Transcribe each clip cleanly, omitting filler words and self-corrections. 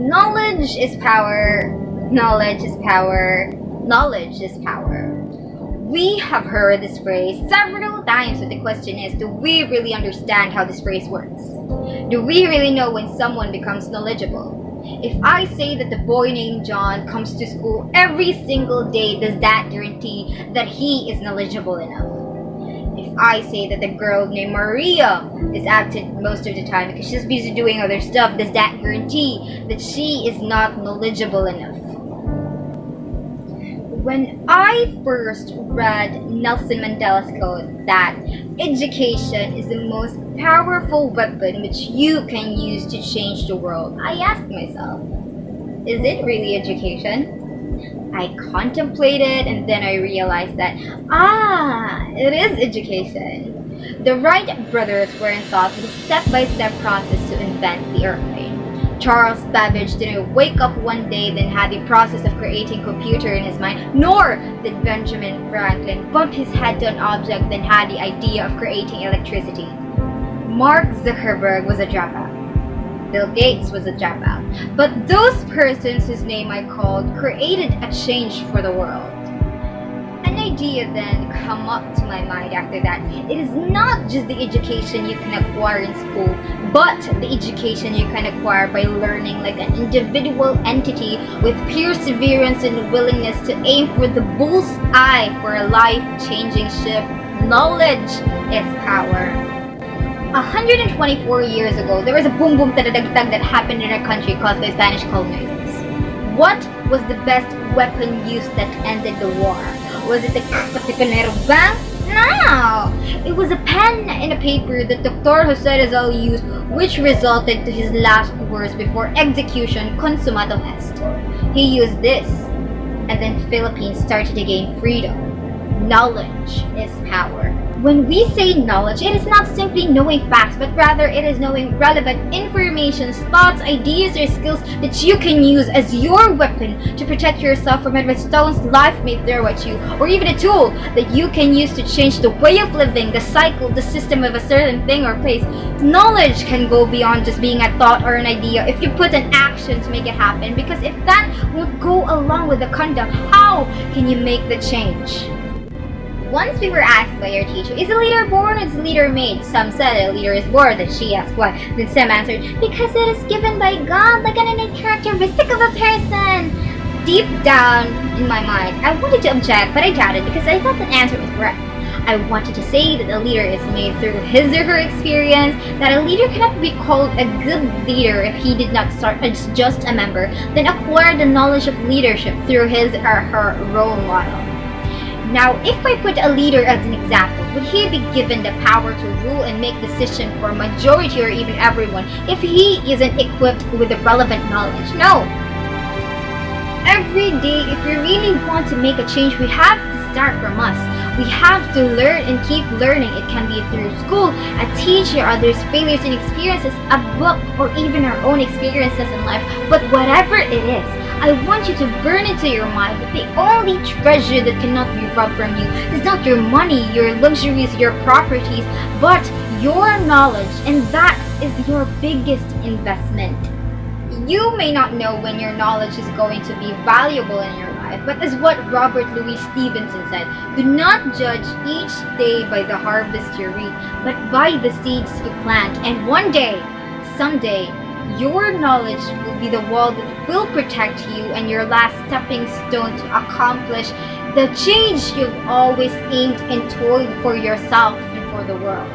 Knowledge is power. Knowledge is power. Knowledge is power. We have heard this phrase several times, but the question is, do we really understand how this phrase works? Do we really know when someone becomes knowledgeable? If I say that the boy named John comes to school every single day, does that guarantee that he is knowledgeable enough? If I say that the girl named Maria is absent most of the time because she's busy doing other stuff, does that guarantee that she is not knowledgeable enough? When I first read Nelson Mandela's quote that education is the most powerful weapon which you can use to change the world, I asked myself, is it really education? I contemplated and then I realized that, it is education. The Wright brothers were taught the step-by-step process to invent the airplane. Charles Babbage didn't wake up one day then had the process of creating a computer in his mind, nor did Benjamin Franklin bump his head to an object then had the idea of creating electricity. Mark Zuckerberg was a dropout. Bill Gates was a dropout. But those persons whose name I called created a change for the world. An idea then come up to my mind after that. It is not just the education you can acquire in school, but the education you can acquire by learning like an individual entity with perseverance and willingness to aim for the bull's eye for a life-changing shift. Knowledge is power. 124 years ago, there was a boom boom tadadagtag that happened in our country caused by Spanish colonizers. What was the best weapon used that ended the war? Was it the Canero Bank? No! It was a pen and a paper that Dr. Jose Rizal used, which resulted to his last words before execution, consumatum est. He used this, and then Philippines started to gain freedom. Knowledge is power. When we say knowledge, it is not simply knowing facts, but rather it is knowing relevant information, thoughts, ideas, or skills that you can use as your weapon to protect yourself from whatever stones life may throw at you, or even a tool that you can use to change the way of living, the cycle, the system of a certain thing or place. Knowledge can go beyond just being a thought or an idea if you put an action to make it happen, because if that won't go along with the conduct, how can you make the change? Once we were asked by our teacher, is a leader born or is a leader made? Some said a leader is born, then she asked why. Then some answered, because it is given by God like an innate characteristic of a person. Deep down in my mind, I wanted to object, but I doubted because I thought the answer was correct. I wanted to say that a leader is made through his or her experience, that a leader cannot be called a good leader if he did not start as just a member, then acquire the knowledge of leadership through his or her role model. Now, if I put a leader as an example, would he be given the power to rule and make decisions for a majority or even everyone if he isn't equipped with the relevant knowledge? No! Every day, if we really want to make a change, we have to start from us. We have to learn and keep learning. It can be through school, a teacher, others' failures and experiences, a book, or even our own experiences in life. But whatever it is, I want you to burn into your mind that the only treasure that cannot be robbed from you is not your money, your luxuries, your properties, but your knowledge, and that is your biggest investment. You may not know when your knowledge is going to be valuable in your life, but as what Robert Louis Stevenson said, do not judge each day by the harvest you reap, but by the seeds you plant. And one day, someday, your knowledge will be the wall that will protect you and your last stepping stone to accomplish the change you've always aimed and toiled for yourself and for the world.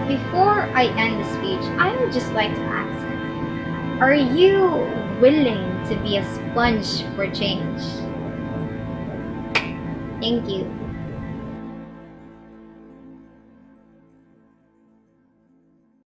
Before I end the speech, I would just like to ask, are you willing to be a sponge for change? Thank you.